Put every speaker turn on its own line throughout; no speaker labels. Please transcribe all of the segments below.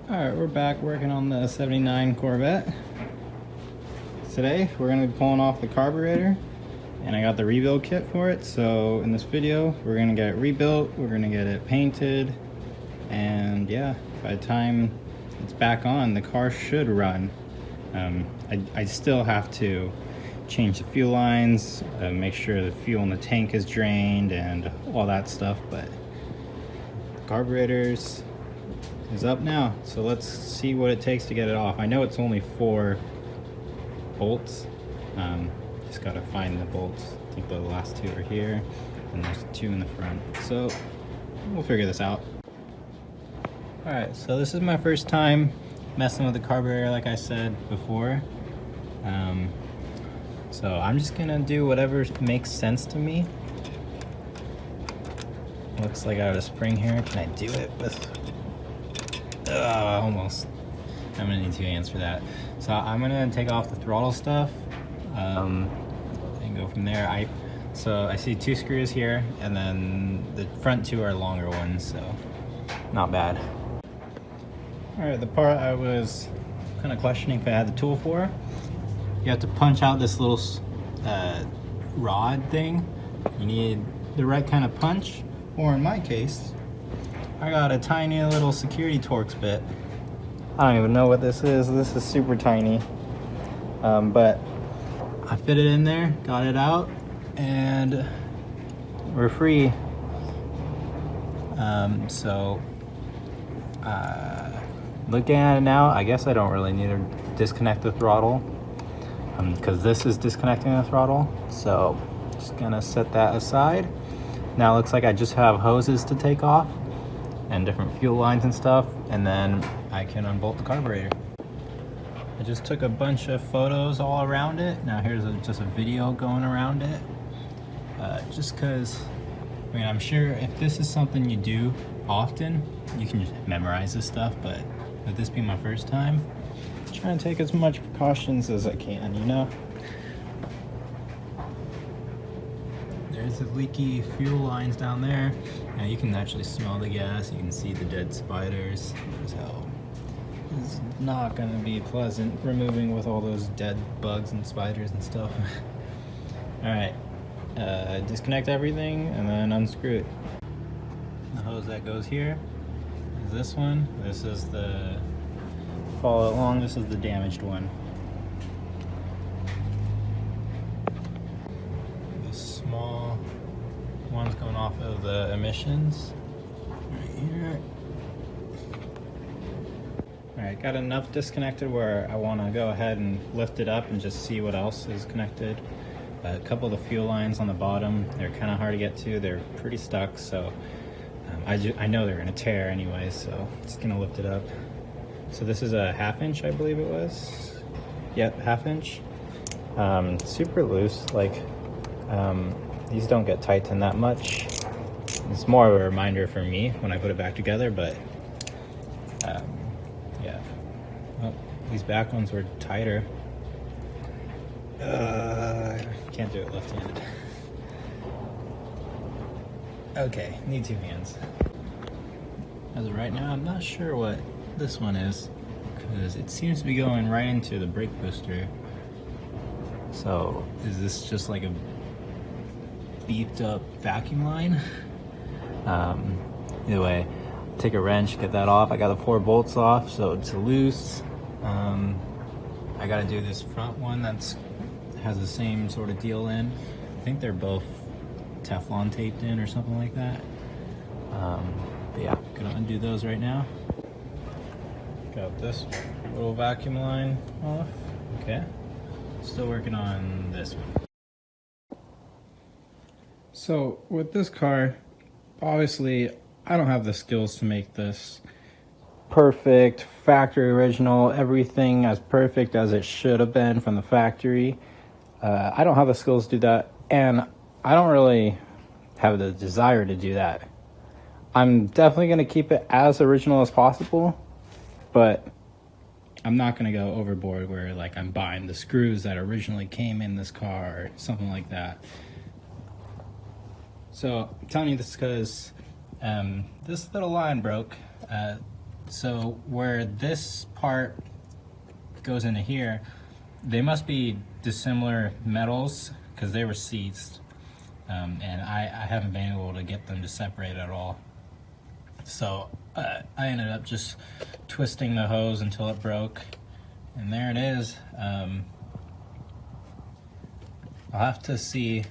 Alright, we're back working on the 79 Corvette. Today we're going to be pulling off the carburetor, and I got the rebuild kit for it. So in this video we're going to get it rebuilt, we're going to get it painted, and yeah, by the time it's back on, the car should run. I still have to change the fuel lines, make sure the fuel in the tank is drained and all that stuff, but the carburetors is up now, so let's see what it takes to get it off. I know it's only 4 bolts. Just gotta find the bolts. I think the last 2 are here, and there's 2 in the front, so we'll figure this out. Alright, so this is my first time messing with the carburetor, like I said before. So I'm just gonna do whatever makes sense to me. Looks like I have a spring here. Can I do it with... almost. I'm gonna need 2 hands for that. So I'm gonna take off the throttle stuff and go from there. I see 2 screws here, and then the front 2 are longer ones, so not bad. All right, the part I was kind of questioning if I had the tool for, you have to punch out this little rod thing. You need the right kind of punch, or in my case, I got a tiny little security Torx bit. I don't even know what this is. This is super tiny. But I fit it in there, got it out, and we're free. Looking at it now, I guess I don't really need to disconnect the throttle, because this is disconnecting the throttle. So just gonna set that aside. Now it looks like I just have hoses to take off and different fuel lines and stuff, and then I can unbolt the carburetor. I just took a bunch of photos all around it. Now here's just a video going around it. Just because, I mean, I'm sure if this is something you do often, you can just memorize this stuff, but with this being my first time, I'm trying to take as much precautions as I can, you know? There's the leaky fuel lines down there. Now you can actually smell the gas, you can see the dead spiders, so it's not gonna be pleasant removing with all those dead bugs and spiders and stuff. Alright, disconnect everything and then unscrew it. The hose that goes here is this one. This is the, follow along, this is the damaged one. Small ones going off of the emissions right here. Alright, got enough disconnected where I want to go ahead and lift it up and just see what else is connected. A couple of the fuel lines on the bottom, they're kind of hard to get to. They're pretty stuck, so I know they're going to tear anyway, so just going to lift it up. So this is a 1/2 inch, I believe it was. Yep, 1/2 inch. Super loose, like these don't get tightened that much. It's more of a reminder for me when I put it back together, but yeah. Oh, these back ones were tighter. Can't do it left-handed. Okay, need 2 hands. As of right now, I'm not sure what this one is, because it seems to be going right into the brake booster. So is this just like a beefed up vacuum line? Either way, take a wrench, get that off. I got the 4 bolts off, so it's loose. I gotta do this front one that's has the same sort of deal in. I think they're both Teflon taped in or something like that. But yeah, gonna undo those right now. Got this little vacuum line off. Okay, still working on this one. So with this car, obviously I don't have the skills to make this perfect, factory original, everything as perfect as it should have been from the factory. I don't have the skills to do that, and I don't really have the desire to do that. I'm definitely going to keep it as original as possible, but I'm not going to go overboard where like I'm buying the screws that originally came in this car or something like that. So I'm telling you this because this little line broke. So where this part goes into here, they must be dissimilar metals because they were seized. And I haven't been able to get them to separate at all. So I ended up just twisting the hose until it broke, and there it is. I'll have to see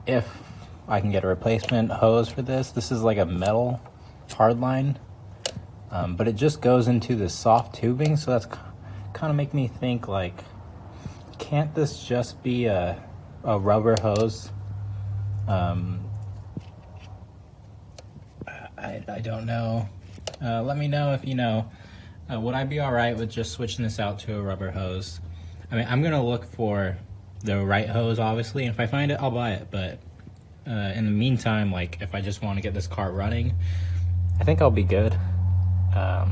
if I can get a replacement hose for this. This is like a metal hardline, but it just goes into this soft tubing, so that's kind of making me think, like, can't this just be a rubber hose? I don't know. Let me know if you know. Would I be all right with just switching this out to a rubber hose? I mean, I'm gonna look for the right hose, obviously, and if I find it, I'll buy it. But in the meantime, like, if I just want to get this car running, I think I'll be good. I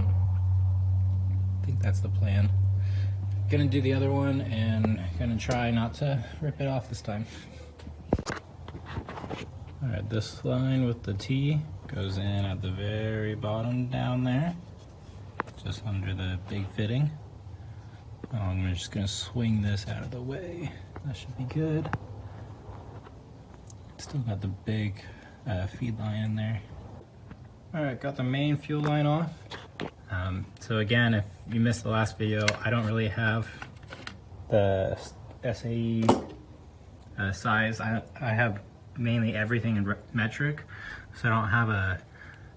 think that's the plan. Gonna do the other one and gonna try not to rip it off this time. All right, this line with the T goes in at the very bottom down there, just under the big fitting. I'm just gonna swing this out of the way. That should be good. Still got the big feed line in there. All right, got the main fuel line off. So again, if you missed the last video, I don't really have the SAE size. I have mainly everything in metric, so I don't have a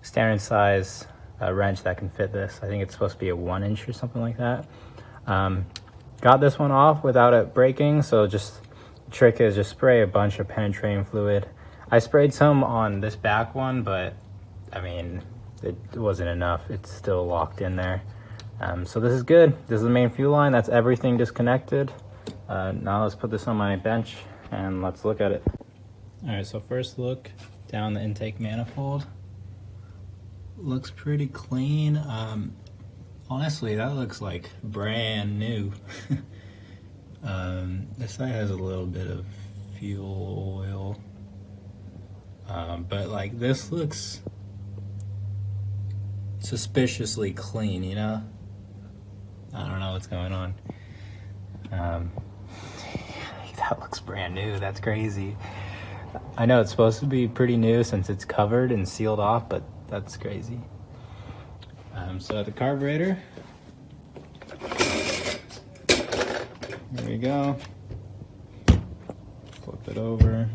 standard size wrench that can fit this. I think it's supposed to be a 1 inch or something like that. Got this one off without it breaking, so just the trick is just spray a bunch of penetrating fluid. I sprayed some on this back one, but I mean, it wasn't enough. It's still locked in there. So this is good. This is the main fuel line. That's everything disconnected. Now let's put this on my bench and let's look at it. All right, so first look down the intake manifold. Looks pretty clean. Honestly, that looks like brand new. This side has a little bit of fuel oil. But like, this looks suspiciously clean, you know? I don't know what's going on. That looks brand new. That's crazy. I know it's supposed to be pretty new since it's covered and sealed off, but that's crazy. So the carburetor. There we go. Flip it over.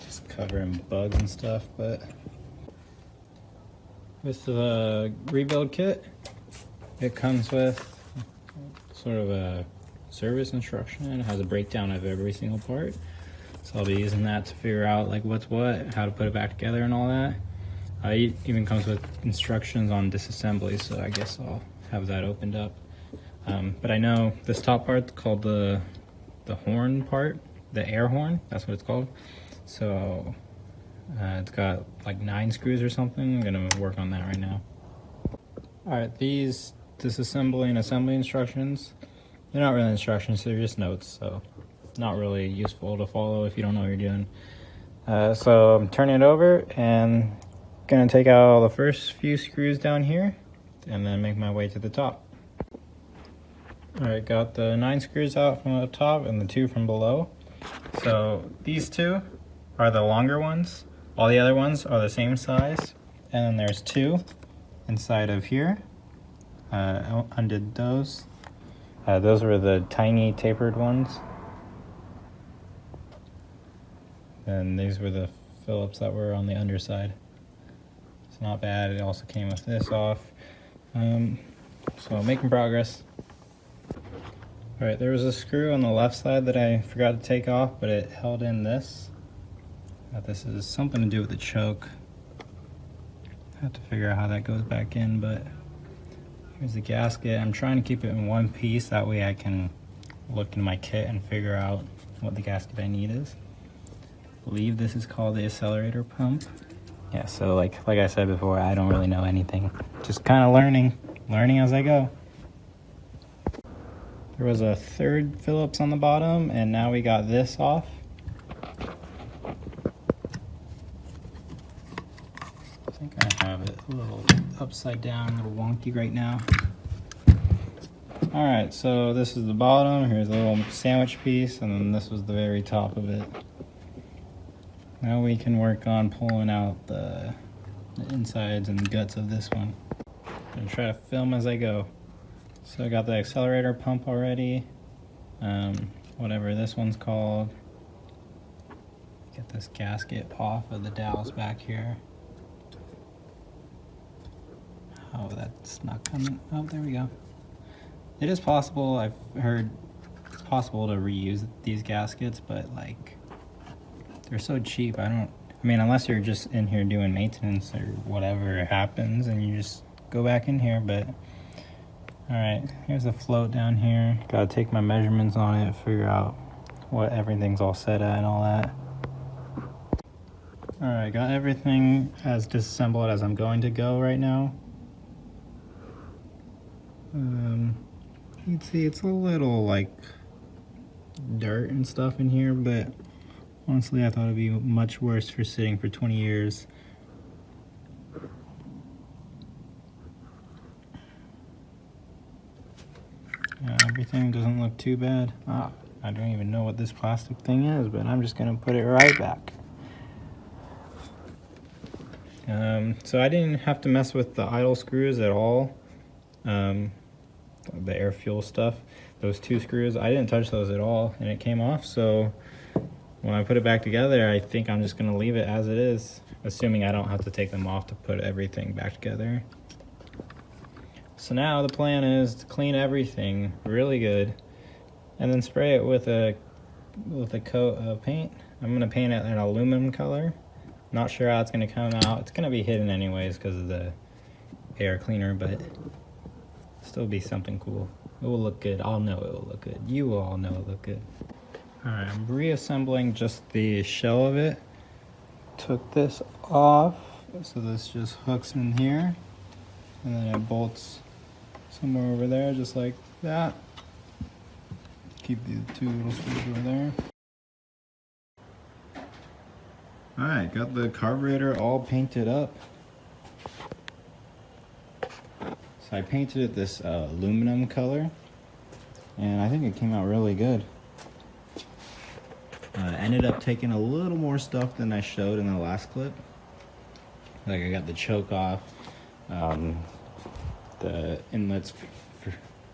Just covering bugs and stuff, but with the rebuild kit, it comes with sort of a service instruction. It has a breakdown of every single part, so I'll be using that to figure out like what's what, how to put it back together and all that. It even comes with instructions on disassembly, so I guess I'll have that opened up. But I know this top part called the horn part, the air horn, that's what it's called. So it's got like 9 screws or something. I'm gonna work on that right now. All right, these disassembly and assembly instructions, they're not really instructions, they're just notes, so not really useful to follow if you don't know what you're doing. So I'm turning it over and gonna take out all the first few screws down here and then make my way to the top. All right, got the 9 screws out from the top and the 2 from below. So these 2 are the longer ones. All the other ones are the same size. And then there's 2 inside of here. Undid those. Those were the tiny tapered ones. And these were the Phillips that were on the underside. It's not bad. It also came with this off. So making progress. All right, there was a screw on the left side that I forgot to take off, but it held in this. This is something to do with the choke. I have to figure out how that goes back in, but here's the gasket. I'm trying to keep it in one piece. That way I can look in my kit and figure out what the gasket I need is. I believe this is called the accelerator pump. Yeah, so like I said before, I don't really know anything. Just kind of learning as I go. There was a third Phillips on the bottom, and now we got this off. I think I have it a little upside down, a little wonky right now. All right, so this is the bottom. Here's a little sandwich piece, and then this was the very top of it. Now we can work on pulling out the insides and the guts of this one. I'm gonna try to film as I go. So I got the accelerator pump already, whatever this one's called. Get this gasket off of the dowels back here. Oh, that's not coming. Oh, there we go. It is possible, I've heard it's possible to reuse these gaskets, but like, they're so cheap. I mean, unless you're just in here doing maintenance or whatever happens and you just go back in here, but all right, here's a float down here. Gotta take my measurements on it, figure out what everything's all set at and all that. All right, got everything as disassembled as I'm going to go right now. You can see it's a little like dirt and stuff in here, but honestly I thought it'd be much worse for sitting for 20 years. Yeah, everything doesn't look too bad. I don't even know what this plastic thing is, but I'm just gonna put it right back. So I didn't have to mess with the idle screws at all. The air fuel stuff, those two screws, I didn't touch those at all, and it came off. So when I put it back together, I think I'm just gonna leave it as it is, assuming I don't have to take them off to put everything back together. So now the plan is to clean everything really good and then spray it with a coat of paint. I'm gonna paint it an aluminum color. Not sure how it's gonna come out. It's gonna be hidden anyways because of the air cleaner, but still be something cool. It will look good. I'll know it will look good. You will all know it will look good. All right, I'm reassembling just the shell of it. Took this off, so this just hooks in here, and then it bolts somewhere over there, just like that. Keep the two little screws over there. All right, got the carburetor all painted up. So I painted it this aluminum color, and I think it came out really good. Ended up taking a little more stuff than I showed in the last clip. Like I got the choke off, the inlets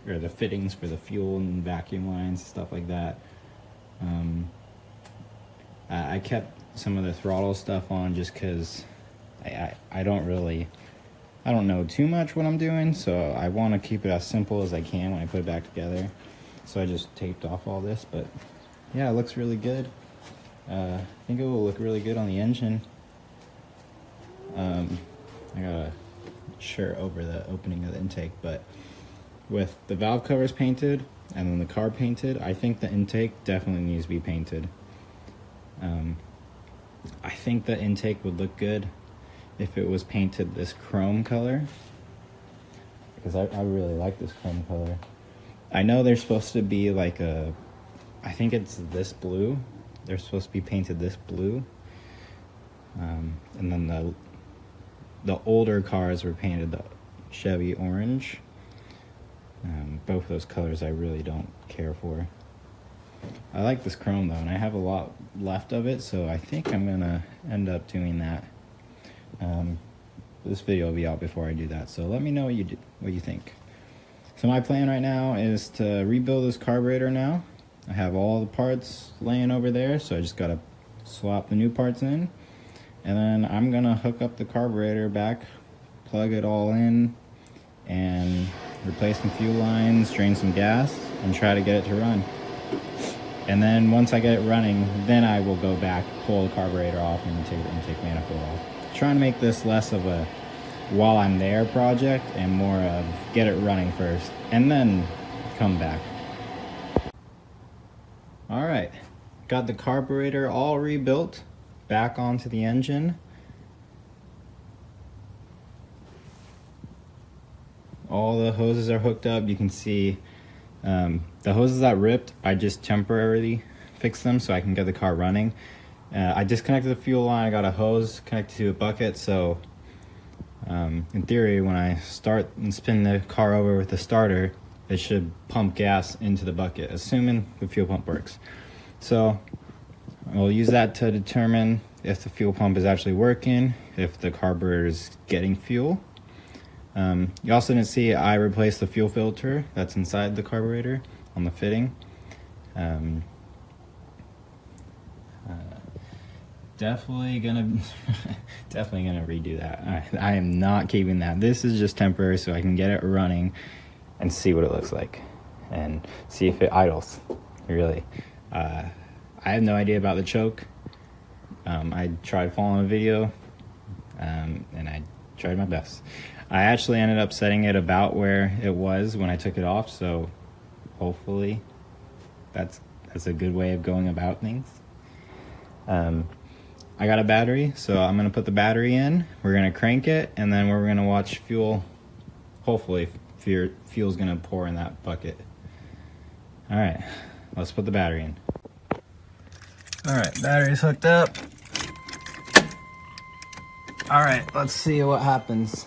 or the fittings for the fuel and vacuum lines, stuff like that. I kept some of the throttle stuff on just because I don't know too much what I'm doing, so I want to keep it as simple as I can when I put it back together. So I just taped off all this, but yeah, it looks really good. I think it will look really good on the engine. I got a shirt over the opening of the intake, but with the valve covers painted and then the carb painted, I think the intake definitely needs to be painted. I think the intake would look good if it was painted this chrome color, because I really like this chrome color. I know they're supposed to be like I think it's this blue. They're supposed to be painted this blue. And then the older cars were painted the Chevy orange. Both of those colors I really don't care for. I like this chrome though, and I have a lot left of it, so I think I'm gonna end up doing that. This video will be out before I do that, so let me know what you think. So my plan right now is to rebuild this carburetor now. I have all the parts laying over there, so I just gotta swap the new parts in, and then I'm gonna hook up the carburetor back, plug it all in, and replace some fuel lines, drain some gas, and try to get it to run. And then once I get it running, then I will go back, pull the carburetor off, and take the intake manifold off. Trying to make this less of a while I'm there project and more of get it running first and then come back. All right, got the carburetor all rebuilt back onto the engine. All the hoses are hooked up. You can see The hoses that ripped, I just temporarily fixed them so I can get the car running. I disconnected the fuel line. I got a hose connected to a bucket, so in theory, when I start and spin the car over with the starter, it should pump gas into the bucket, assuming the fuel pump works. So we'll use that to determine if the fuel pump is actually working, if the carburetor is getting fuel. You also didn't see I replaced the fuel filter that's inside the carburetor on the fitting. Definitely gonna redo that. I am not keeping that. This is just temporary so I can get it running and see what it looks like and see if it idles. Really, I have no idea about the choke. I tried following a video, and I tried my best. I actually ended up setting it about where it was when I took it off, so hopefully that's a good way of going about things. I got a battery, so I'm gonna put the battery in, we're gonna crank it, and then we're gonna watch fuel. Hopefully fuel's gonna pour in that bucket. All right, let's put the battery in. All right, battery's hooked up. All right, let's see what happens.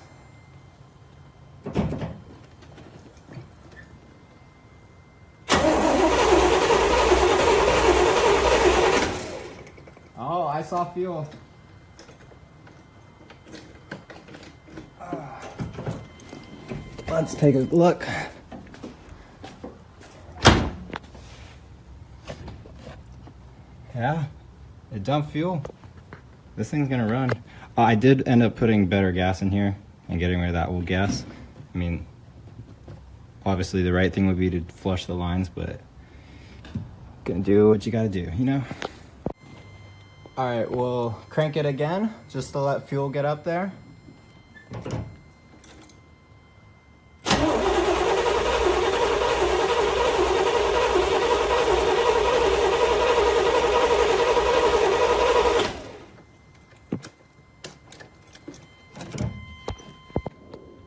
Oh, I saw fuel. Let's take a look. Yeah, it dumped fuel. This thing's gonna run. I did end up putting better gas in here and getting rid of that old gas. I mean, obviously the right thing would be to flush the lines, but gonna do what you gotta do, you know? All right, we'll crank it again just to let fuel get up there.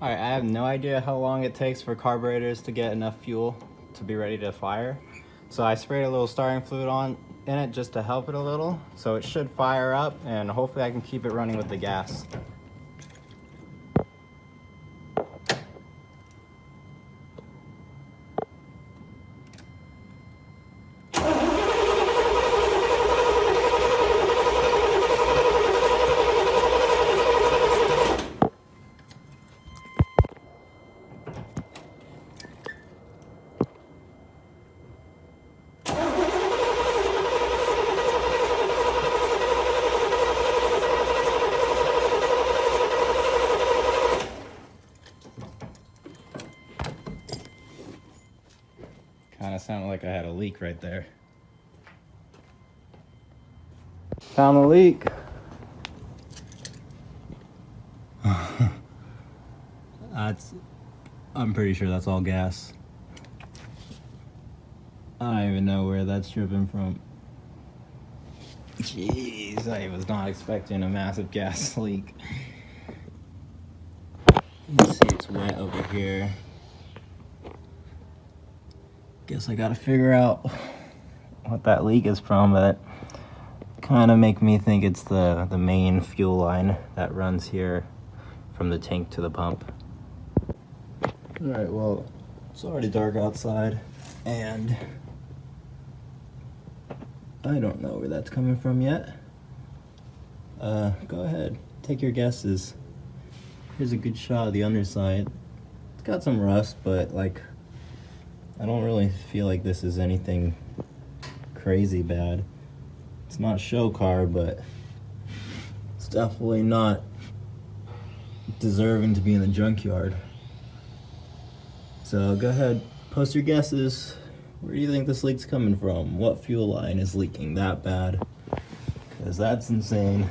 All right, I have no idea how long it takes for carburetors to get enough fuel to be ready to fire. So I sprayed a little starting fluid in it just to help it a little. So it should fire up and hopefully I can keep it running with the gas. Kind of sounded like I had a leak right there. Found the leak. I'm pretty sure that's all gas. I don't even know where that's dripping from. Jeez, I was not expecting a massive gas leak. Let's see, it's wet over here. Guess I gotta figure out what that leak is from, but kind of make me think it's the main fuel line that runs here from the tank to the pump. All right, well, it's already dark outside, and I don't know where that's coming from yet. Go ahead, take your guesses. Here's a good shot of the underside. It's got some rust, but like, I don't really feel like this is anything crazy bad. It's not show car, but it's definitely not deserving to be in the junkyard. So go ahead, post your guesses. Where do you think this leak's coming from? What fuel line is leaking that bad? Because that's insane.